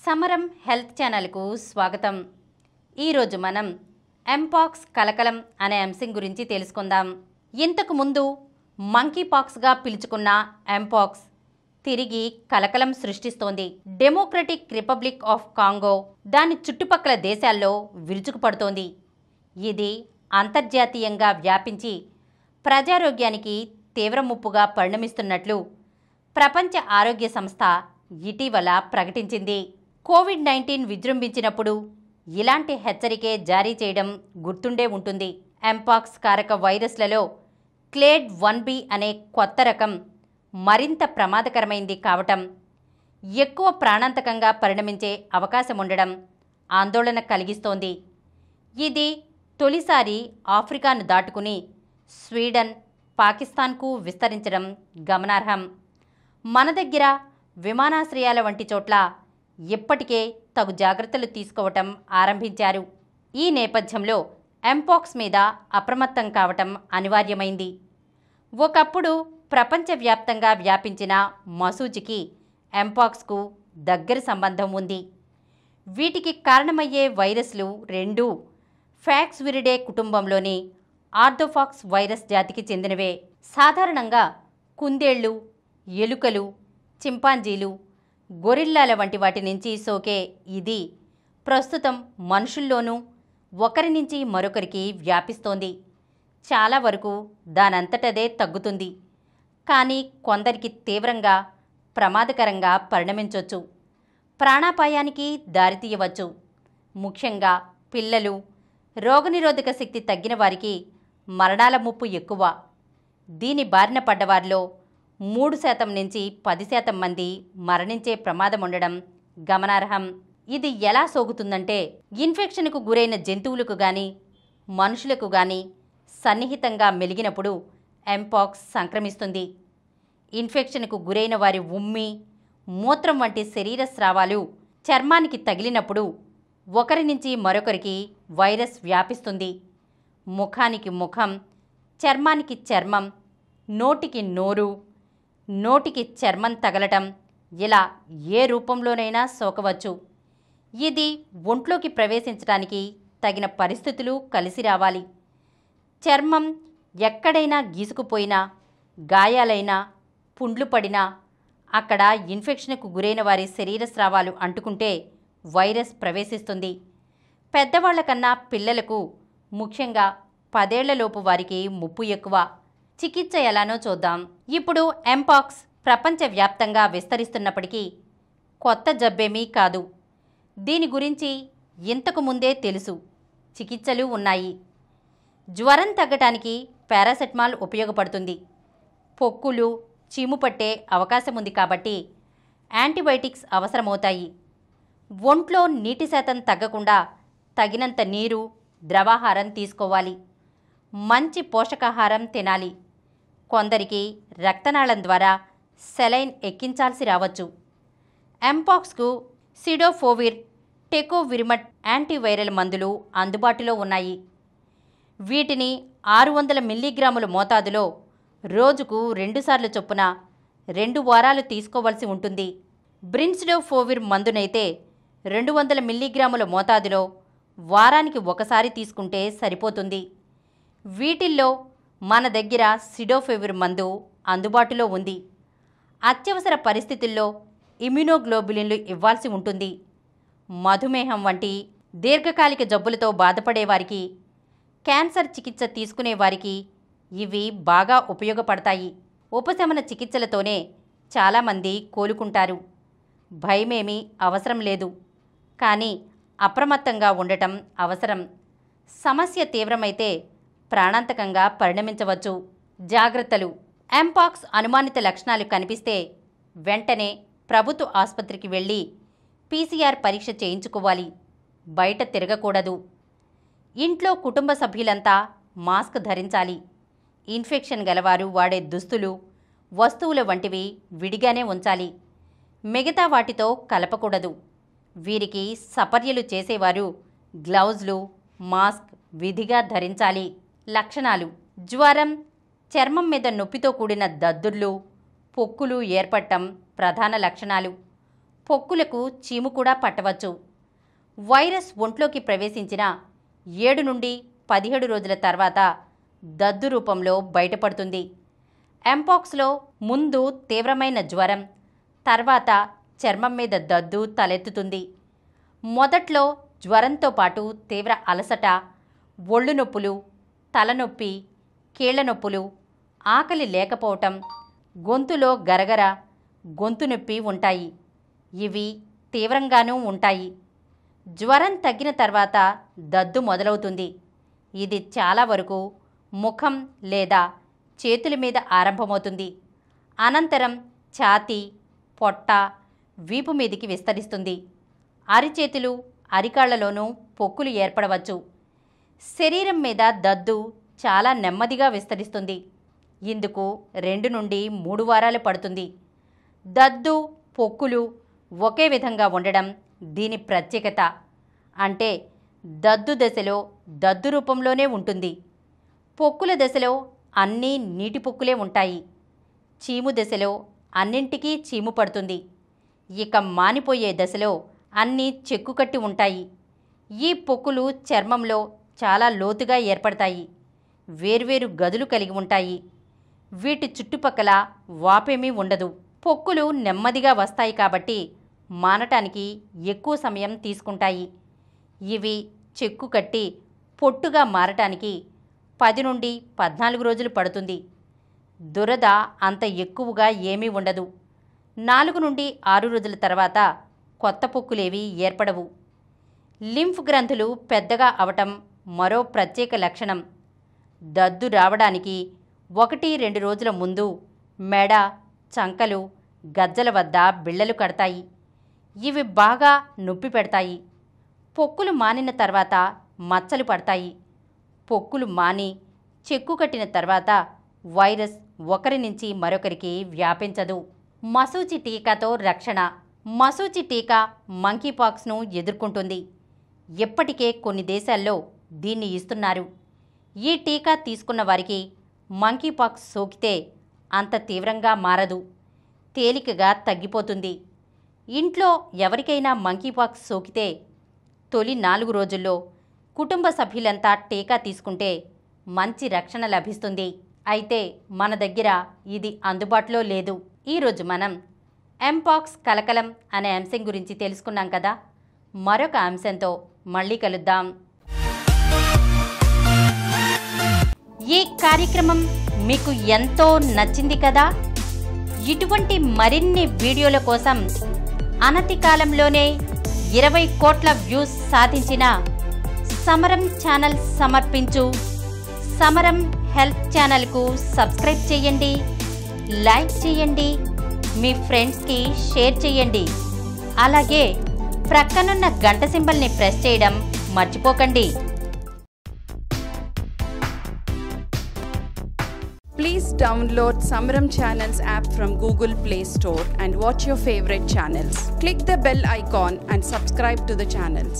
సమరం హెల్త్ ఛానల్కు స్వాగతం. ఈరోజు మనం ఎంపాక్స్ కలకలం అనే అంశం గురించి తెలుసుకుందాం. ఇంతకు ముందు మంకీ పాక్స్గా పిలుచుకున్న ఎంపాక్స్ తిరిగి కలకలం సృష్టిస్తోంది. డెమోక్రటిక్ రిపబ్లిక్ ఆఫ్ కాంగో దాని చుట్టుపక్కల దేశాల్లో విరుచుకుపడుతోంది. ఇది అంతర్జాతీయంగా వ్యాపించి ప్రజారోగ్యానికి తీవ్ర ముప్పుగా పరిణమిస్తున్నట్లు ప్రపంచ ఆరోగ్య సంస్థ ఇటీవల ప్రకటించింది. కోవిడ్-19 విజృంభించినప్పుడు ఇలాంటి హెచ్చరికే జారీ చేయడం గుర్తుండే ఉంటుంది. ఎంపాక్స్ కారక వైరస్లలో క్లేడ్ 1b అనే కొత్త రకం మరింత ప్రమాదకరమైంది కావటం, ఎక్కువ ప్రాణాంతకంగా పరిణమించే అవకాశం ఉండడం ఆందోళన కలిగిస్తోంది. ఇది తొలిసారి ఆఫ్రికాను దాటుకుని స్వీడన్, పాకిస్తాన్కు విస్తరించడం గమనార్హం. మన దగ్గర విమానాశ్రయాల వంటి చోట్ల ఇప్పటికే తగు జాగ్రత్తలు తీసుకోవటం ఆరంభించారు. ఈ నేపథ్యంలో ఎంపాక్స్ మీద అప్రమత్తం కావటం అనివార్యమైంది. ఒకప్పుడు ప్రపంచవ్యాప్తంగా వ్యాపించిన మసూచికి ఎంపాక్స్కు దగ్గర సంబంధం ఉంది. వీటికి కారణమయ్యే వైరస్లు రెండూ ఫ్యాక్స్విరిడే కుటుంబంలోని ఆర్థోఫాక్స్ వైరస్ జాతికి చెందినవే. సాధారణంగా కుందేళ్లు, ఎలుకలు, చింపాంజీలు, గొరిల్లాల వంటి వాటి నుంచి సోకే ఇది ప్రస్తుతం మనుషుల్లోనూ ఒకరి నుంచి మరొకరికి వ్యాపిస్తోంది. చాలా వరకు దానంతటదే తగ్గుతుంది. కానీ కొందరికి తీవ్రంగా ప్రమాదకరంగా పరిణమించవచ్చు, ప్రాణాపాయానికి దారితీయవచ్చు. ముఖ్యంగా పిల్లలు, రోగనిరోధక శక్తి తగ్గిన వారికి మరణాల ముప్పు ఎక్కువ. దీని బారిన పడ్డవారిలో 3% నుంచి 10% మంది మరణించే ప్రమాదం ఉండడం గమనార్హం. ఇది ఎలా సోకుతుందంటే, ఇన్ఫెక్షన్కు గురైన జంతువులకు కానీ మనుషులకు కానీ సన్నిహితంగా మెలిగినప్పుడు ఎంపాక్స్ సంక్రమిస్తుంది. ఇన్ఫెక్షన్కు గురైన వారి ఉమ్మి, మూత్రం వంటి శరీర స్రావాలు చర్మానికి తగిలినప్పుడు ఒకరి నుంచి మరొకరికి వైరస్ వ్యాపిస్తుంది. ముఖానికి ముఖం, చర్మానికి చర్మం, నోటికి నోరు, నోటికి చర్మం తగలటం, ఇలా ఏ రూపంలోనైనా సోకవచ్చు. ఇది ఒంట్లోకి ప్రవేశించడానికి తగిన పరిస్థితులు కలిసి రావాలి. చర్మం ఎక్కడైనా గీసుకుపోయినా, గాయాలైనా, పుండ్లు పడినా అక్కడ ఇన్ఫెక్షన్కు గురైన వారి శరీర స్రావాలు అంటుకుంటే వైరస్ ప్రవేశిస్తుంది. పెద్దవాళ్ల కన్నా పిల్లలకు, ముఖ్యంగా 10 ఏళ్లలోపు వారికి ముప్పు ఎక్కువ. చికిత్స ఎలానో చూద్దాం. ఇప్పుడు ఎంపాక్స్ ప్రపంచవ్యాప్తంగా విస్తరిస్తున్నప్పటికీ కొత్త జబ్బేమీ కాదు. దీని గురించి ఇంతకు ముందే తెలుసు. చికిత్సలు ఉన్నాయి. జ్వరం తగ్గటానికి పారాసెటమాల్ ఉపయోగపడుతుంది. పొక్కులు, చీము పట్టే అవకాశం ఉంది కాబట్టి యాంటీబయాటిక్స్ అవసరమవుతాయి. ఒంట్లో నీటి శాతం తగ్గకుండా తగినంత నీరు, ద్రవాహారం తీసుకోవాలి. మంచి పోషకాహారం తినాలి. కొందరికి రక్తనాళం ద్వారా సెలైన్ ఎక్కించాల్సి రావచ్చు. ఎంపాక్స్కు సిడోఫోవిర్, టెకోవిరిమట్ యాంటీవైరల్ మందులు అందుబాటులో ఉన్నాయి. వీటిని 600 మిల్లీగ్రాముల మోతాదులో రోజుకు 2 సార్లు చొప్పున 2 వారాలు తీసుకోవలసి ఉంటుంది. బ్రిన్సిడోఫోవిర్ మందునైతే 200 మిల్లీగ్రాముల మోతాదులో వారానికి ఒకసారి తీసుకుంటే సరిపోతుంది. వీటిల్లో మన దగ్గర సిడోఫెవిర్ మందు అందుబాటులో ఉంది. అత్యవసర పరిస్థితుల్లో ఇమ్యునోగ్లోబులిన్లు ఇవ్వాల్సి ఉంటుంది. మధుమేహం వంటి దీర్ఘకాలిక జబ్బులతో బాధపడేవారికి, క్యాన్సర్ చికిత్స తీసుకునేవారికి ఇవి బాగా ఉపయోగపడతాయి. ఉపశమన చికిత్సలతోనే చాలామంది కోలుకుంటారు. భయమేమీ అవసరం లేదు. కానీ అప్రమత్తంగా ఉండటం అవసరం. సమస్య తీవ్రమైతే ప్రాణాంతకంగా పరిణమించవచ్చు. జాగ్రత్తలు. ఎంపాక్స్ అనుమానిత లక్షణాలు కనిపిస్తే వెంటనే ప్రభుత్వ ఆసుపత్రికి వెళ్ళి PCR పరీక్ష చేయించుకోవాలి. బయట తిరగకూడదు. ఇంట్లో కుటుంబ సభ్యులంతా మాస్క్ ధరించాలి. ఇన్ఫెక్షన్ గలవారు వాడే దుస్తులు, వస్తువుల వంటివి విడిగానే ఉంచాలి. మిగతా వాటితో కలపకూడదు. వీరికి సపర్యలు చేసేవారు గ్లౌజులు, మాస్క్ విధిగా ధరించాలి. లక్షణాలు. జ్వరం, చర్మం మీద నొప్పితో కూడిన దద్దుర్లు, పొక్కులు ఏర్పడటం ప్రధాన లక్షణాలు. పొక్కులకు చీము కూడా పట్టవచ్చు. వైరస్ ఒంట్లోకి ప్రవేశించిన 7 నుండి 17 రోజుల తర్వాత దద్దు రూపంలో బయటపడుతుంది. ఎంపాక్స్లో ముందు తీవ్రమైన జ్వరం, తర్వాత చర్మం మీద దద్దు తలెత్తుతుంది. మొదట్లో జ్వరంతో పాటు తీవ్ర అలసట, ఒళ్ళు నొప్పులు, తలనొప్పి, కీళ్ల నొప్పులు, ఆకలి లేకపోవటం, గొంతులో గరగర, గొంతు నొప్పి ఉంటాయి. ఇవి తీవ్రంగానూ ఉంటాయి. జ్వరం తగ్గిన తర్వాత దద్దు మొదలవుతుంది. ఇది చాలా వరకు ముఖం లేదా చేతుల మీద ఆరంభమవుతుంది. అనంతరం ఛాతీ, పొట్ట, వీపు మీదికి విస్తరిస్తుంది. అరిచేతులు, అరికాళ్లలోనూ పొక్కులు ఏర్పడవచ్చు. శరీరం మీద దద్దు చాలా నెమ్మదిగా విస్తరిస్తుంది. ఇందుకు 2 నుండి 3 వారాలు పడుతుంది. దద్దు, పొక్కులు ఒకే విధంగా ఉండడం దీని ప్రత్యేకత. అంటే దద్దు దశలో దద్దు రూపంలోనే ఉంటుంది. పొక్కుల దశలో అన్నీ నీటి పొక్కులే ఉంటాయి. చీము దశలో అన్నింటికీ చీము పడుతుంది. ఇక మానిపోయే దశలో అన్నీ చెక్కుకట్టి ఉంటాయి. ఈ పొక్కులు చర్మంలో చాలా లోతుగా ఏర్పడతాయి. వేర్వేరు గదులు కలిగి ఉంటాయి. వీటి చుట్టుపక్కల వాపేమీ ఉండదు. పొక్కులు నెమ్మదిగా వస్తాయి కాబట్టి మానటానికి ఎక్కువ సమయం తీసుకుంటాయి. ఇవి చెక్కు కట్టి పొట్టుగా మారటానికి 10 నుండి 14 రోజులు పడుతుంది. దురద అంత ఎక్కువగా ఏమీ ఉండదు. 4 నుండి 6 రోజుల తర్వాత కొత్త పొక్కులేవి ఏర్పడవు. లింఫ్ గ్రంథులు పెద్దగా అవటం మరో ప్రత్యేక లక్షణం. దద్దు రావడానికి 1-2 రోజుల ముందు మెడ, చంకలు, గజ్జల వద్ద బిళ్ళలు కడతాయి. ఇవి బాగా నొప్పి పెడతాయి. పొక్కులు మానిన తర్వాత మచ్చలు పడతాయి. పొక్కులు మాని చెక్కు కట్టిన తర్వాత వైరస్ ఒకరి నుంచి మరొకరికి వ్యాపించదు. మశూచి టీకాతో రక్షణ. మశూచి టీకా మంకీపాక్స్ను ఎదుర్కొంటుంది. ఇప్పటికే కొన్ని దేశాల్లో దీన్ని ఇస్తున్నారు. ఈ టీకా తీసుకున్న వారికి మంకీపాక్స్ సోకితే అంత తీవ్రంగా మారదు, తేలికగా తగ్గిపోతుంది. ఇంట్లో ఎవరికైనా మంకీపాక్స్ సోకితే తొలి 4 రోజుల్లో కుటుంబ సభ్యులంతా టీకా తీసుకుంటే మంచి రక్షణ లభిస్తుంది. అయితే మన దగ్గర ఇది అందుబాటులో లేదు. ఈరోజు మనం ఎంపాక్స్ కలకలం అనే అంశం గురించి తెలుసుకున్నాం కదా. మరొక అంశంతో మళ్ళీ కలుద్దాం. ఈ కార్యక్రమం మీకు ఎంతో నచ్చింది కదా. ఇటువంటి మరిన్ని వీడియోల కోసం అనతి కాలంలోనే 20 కోట్ల వ్యూస్ సాధించిన సమరం ఛానల్ సమర్పించు సమరం హెల్త్ ఛానల్కు సబ్స్క్రైబ్ చేయండి, లైక్ చేయండి, మీ ఫ్రెండ్స్కి షేర్ చేయండి. అలాగే ప్రక్కనున్న గంట సింబల్ని ప్రెస్ చేయడం మర్చిపోకండి. Please download Samaram Channels app from Google Play Store and watch your favorite channels. Click the bell icon and subscribe to the channels.